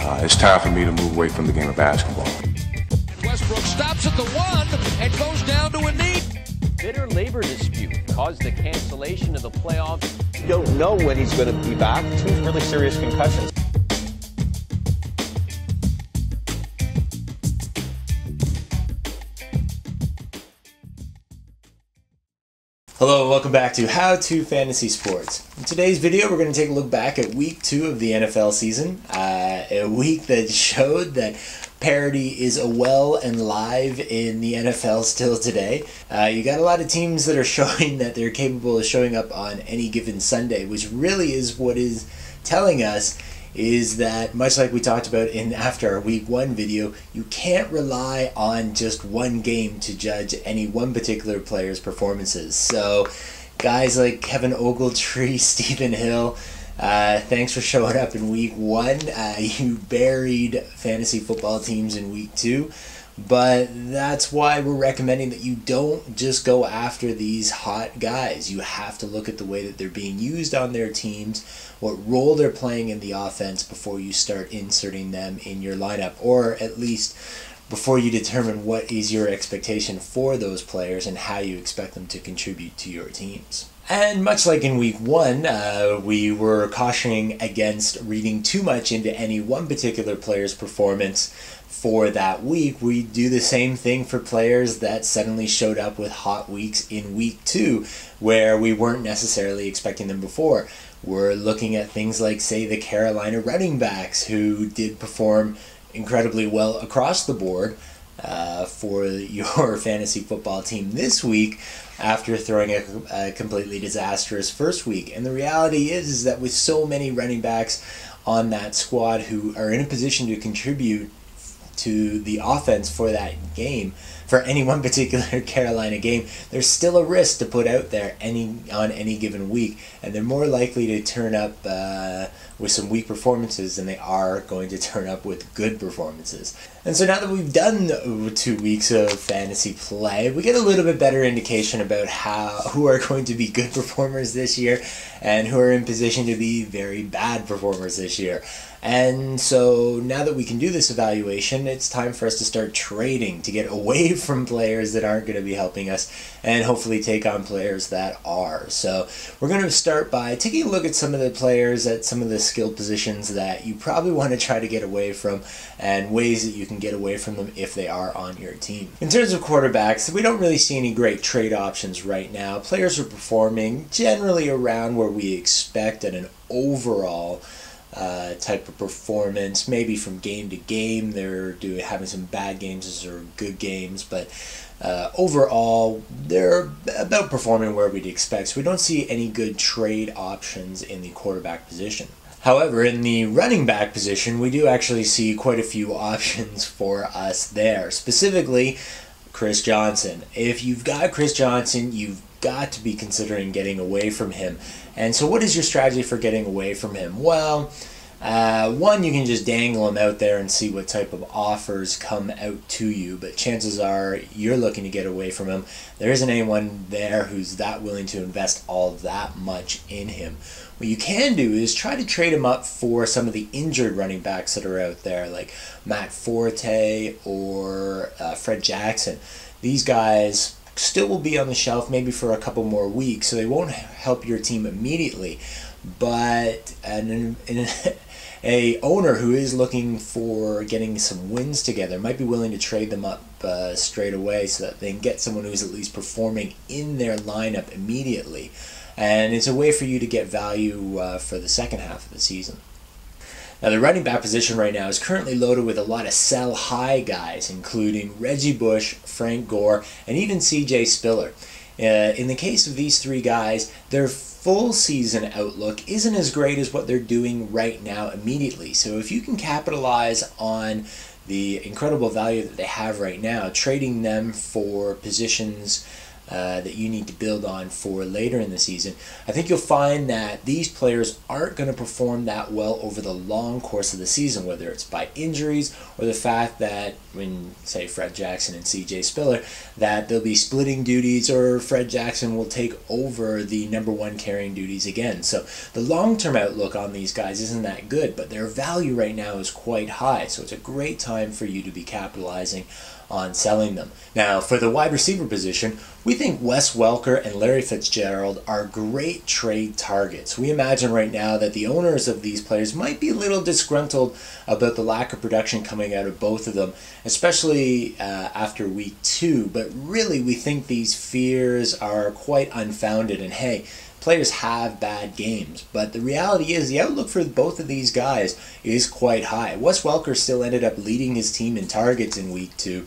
It's time for me to move away from the game of basketball. Westbrook stops at the 1 and goes down to a knee. Bitter labor dispute caused the cancellation of the playoffs. You don't know when he's going to be back. Two really serious concussions. Hello and welcome back to How to Fantasy Sports. In today's video we're going to take a look back at week 2 of the NFL season. A week that showed that parity is well and live in the NFL still today. You got a lot of teams that are showing that they're capable of showing up on any given Sunday, which really is what is telling us is that, much like we talked about after our week 1 video, you can't rely on just one game to judge any one particular player's performances. So guys like Kevin Ogletree, Stephen Hill, thanks for showing up in week 1. You buried fantasy football teams in week 2. But that's why we're recommending that you don't just go after these hot guys. You have to look at the way that they're being used on their teams, what role they're playing in the offense before you start inserting them in your lineup, or at least before you determine what is your expectation for those players and how you expect them to contribute to your teams. And much like in week 1, we were cautioning against reading too much into any one particular player's performance for that week. We do the same thing for players that suddenly showed up with hot weeks in week 2 where we weren't necessarily expecting them before. We're looking at things like, say, the Carolina running backs who did perform incredibly well across the board for your fantasy football team this week after throwing a completely disastrous first week. And the reality is that with so many running backs on that squad who are in a position to contribute to the offense for that game, for any one particular Carolina game, there's still a risk to put out there on any given week, and they're more likely to turn up with some weak performances than they are going to turn up with good performances. And so now that we've done 2 weeks of fantasy play, we get a little bit better indication about who are going to be good performers this year and who are in position to be very bad performers this year. And so now that we can do this evaluation, it's time for us to start trading to get away from players that aren't going to be helping us and hopefully take on players that are. So we're going to start by taking a look at some of the players at some of the skill positions that you probably want to try to get away from and ways that you can get away from them if they are on your team. In terms of quarterbacks, we don't really see any great trade options right now. Players are performing generally around where we expect at an overall type of performance. Maybe from game to game they're having some bad games or good games, but overall they're about performing where we'd expect. So we don't see any good trade options in the quarterback position. However, in the running back position, we do actually see quite a few options for us there. Specifically, Chris Johnson. If you've got Chris Johnson, you've got to be considering getting away from him. And so what is your strategy for getting away from him? Well, one, you can just dangle him out there and see what type of offers come out to you, but chances are you're looking to get away from him. There isn't anyone there who's that willing to invest all that much in him. What you can do is try to trade him up for some of the injured running backs that are out there, like Matt Forte or Fred Jackson. These guys still will be on the shelf maybe for a couple more weeks, so they won't help your team immediately. But an owner who is looking for getting some wins together might be willing to trade them up straight away so that they can get someone who's at least performing in their lineup immediately. And it's a way for you to get value for the second half of the season. Now, the running back position right now is currently loaded with a lot of sell-high guys, including Reggie Bush, Frank Gore, and even C.J. Spiller. In the case of these 3 guys, their full season outlook isn't as great as what they're doing right now immediately. So if you can capitalize on the incredible value that they have right now, trading them for positions that you need to build on for later in the season, I think you'll find that these players aren't going to perform that well over the long course of the season, whether it's by injuries or the fact that when say Fred Jackson and CJ Spiller, that they'll be splitting duties, or Fred Jackson will take over the number one carrying duties again. So the long-term outlook on these guys isn't that good, but their value right now is quite high. So it's a great time for you to be capitalizing on selling them. Now, for the wide receiver position, we think Wes Welker and Larry Fitzgerald are great trade targets. We imagine right now that the owners of these players might be a little disgruntled about the lack of production coming out of both of them, especially after week 2, but really we think these fears are quite unfounded, and hey, players have bad games, but the reality is the outlook for both of these guys is quite high. Wes Welker still ended up leading his team in targets in week 2,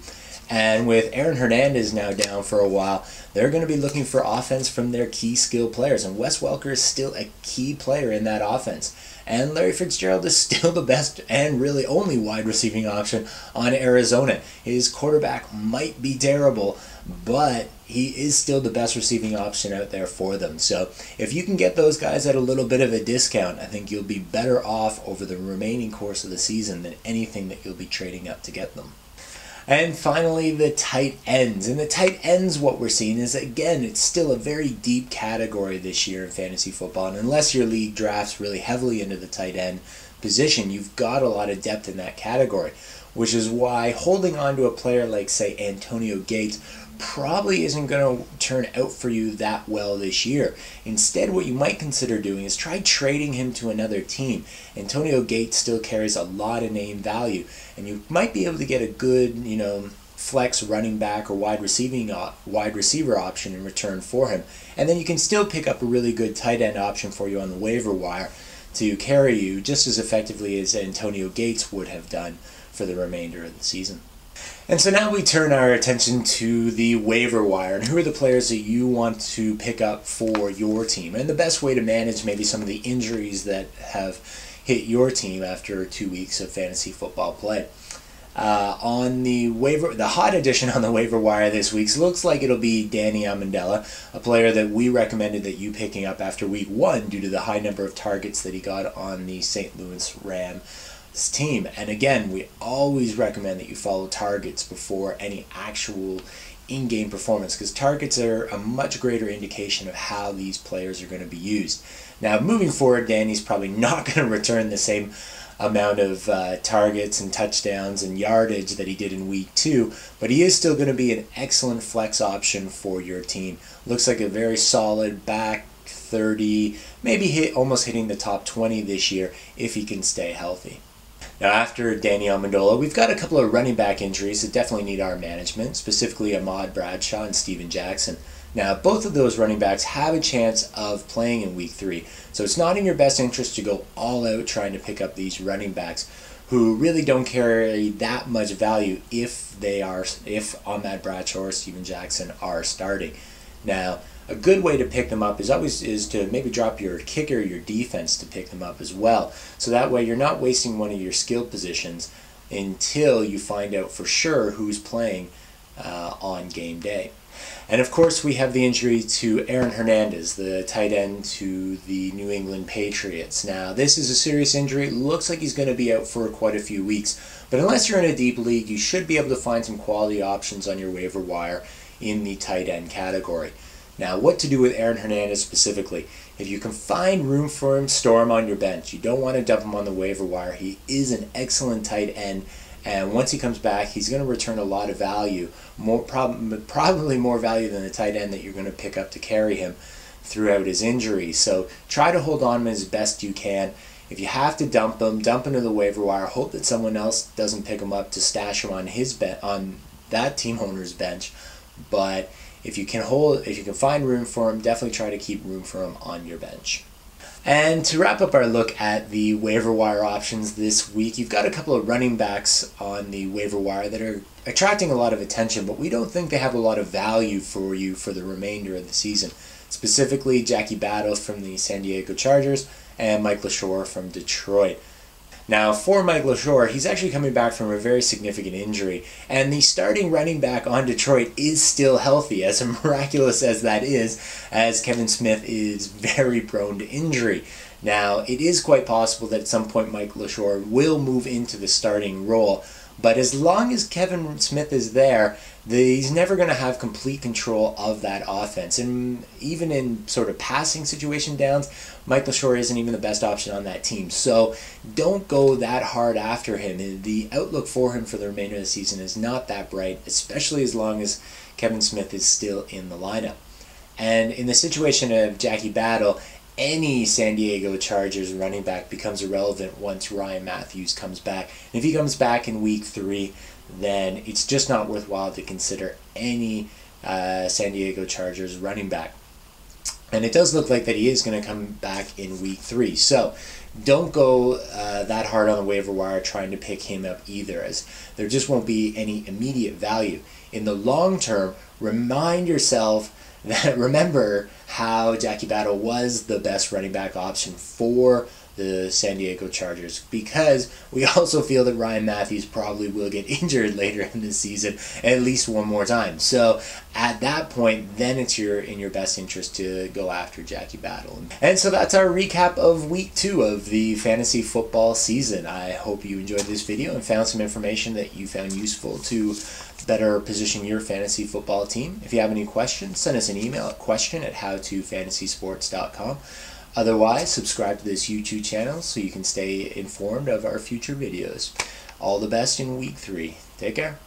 and with Aaron Hernandez now down for a while, they're going to be looking for offense from their key skill players, and Wes Welker is still a key player in that offense. And Larry Fitzgerald is still the best and really only wide receiving option on Arizona. His quarterback might be terrible, but he is still the best receiving option out there for them. So if you can get those guys at a little bit of a discount, I think you'll be better off over the remaining course of the season than anything that you'll be trading up to get them. And finally, the tight ends. And the tight ends, what we're seeing is, again, it's still a very deep category this year in fantasy football. And unless your league drafts really heavily into the tight end position, you've got a lot of depth in that category, which is why holding on to a player like, say, Antonio Gates probably isn't going to turn out for you that well this year. Instead, what you might consider doing is try trading him to another team. Antonio Gates still carries a lot of name value, and you might be able to get a good, flex running back or wide receiver option in return for him. And then you can still pick up a really good tight end option for you on the waiver wire to carry you just as effectively as Antonio Gates would have done for the remainder of the season. And so now we turn our attention to the waiver wire, and who are the players that you want to pick up for your team, and the best way to manage maybe some of the injuries that have hit your team after 2 weeks of fantasy football play. On the hot addition on the waiver wire this week looks like it'll be Danny Amendola, a player that we recommended that you picking up after week 1 due to the high number of targets that he got on the St. Louis Rams team. And again, we always recommend that you follow targets before any actual in-game performance, because targets are a much greater indication of how these players are going to be used. Now, moving forward, Danny's probably not going to return the same amount of targets and touchdowns and yardage that he did in week 2, but he is still going to be an excellent flex option for your team. Looks like a very solid back 30, maybe almost hitting the top 20 this year if he can stay healthy. Now, after Danny Amendola, we've got a couple of running back injuries that definitely need our management, specifically Ahmad Bradshaw and Steven Jackson. Now, both of those running backs have a chance of playing in week 3, so it's not in your best interest to go all out trying to pick up these running backs who really don't carry that much value if Ahmad Bradshaw or Steven Jackson are starting. Now, a good way to pick them up is to maybe drop your kicker, your defense, to pick them up as well. So that way you're not wasting one of your skill positions until you find out for sure who's playing on game day. And of course, we have the injury to Aaron Hernandez, the tight end to the New England Patriots. Now, this is a serious injury. It looks like he's going to be out for quite a few weeks. But unless you're in a deep league, you should be able to find some quality options on your waiver wire in the tight end category. Now, what to do with Aaron Hernandez specifically? If you can find room for him, store him on your bench. You don't want to dump him on the waiver wire. He is an excellent tight end, and once he comes back, he's going to return a lot of value, probably more value than the tight end that you're going to pick up to carry him throughout his injury. So try to hold on to him as best you can. If you have to dump him to the waiver wire. Hope that someone else doesn't pick him up to stash him on on that team owner's bench. But if you can find room for him, definitely try to keep room for him on your bench. And to wrap up our look at the waiver wire options this week, you've got a couple of running backs on the waiver wire that are attracting a lot of attention, but we don't think they have a lot of value for you for the remainder of the season. Specifically, Jackie Battle from the San Diego Chargers and Mike LaShore from Detroit. Now, for Mike LaShore, he's actually coming back from a very significant injury, and the starting running back on Detroit is still healthy, as miraculous as that is, as Kevin Smith is very prone to injury. Now, it is quite possible that at some point Mike LaShore will move into the starting role, But as long as Kevin Smith is there, he's never going to have complete control of that offense. And even in sort of passing situation downs, Michael Shore isn't even the best option on that team. So don't go that hard after him. The outlook for him for the remainder of the season is not that bright, especially as long as Kevin Smith is still in the lineup. And in the situation of Jackie Battle, any San Diego Chargers running back becomes irrelevant once Ryan Matthews comes back. And if he comes back in week 3, then it's just not worthwhile to consider any San Diego Chargers running back. And it does look like that he is going to come back in week 3. So don't go that hard on the waiver wire trying to pick him up either, as there just won't be any immediate value. In the long term, remind yourself that remember how Jackie Battle was the best running back option for the San Diego Chargers, because we also feel that Ryan Matthews probably will get injured later in the season at least one more time. So at that point, then it's in your best interest to go after Jackie Battle. And so that's our recap of week 2 of the fantasy football season. I hope you enjoyed this video and found some information that you found useful to better position your fantasy football team. If you have any questions, send us an email at question@howtofantasysports.com. Otherwise, subscribe to this YouTube channel so you can stay informed of our future videos. All the best in week 3. Take care.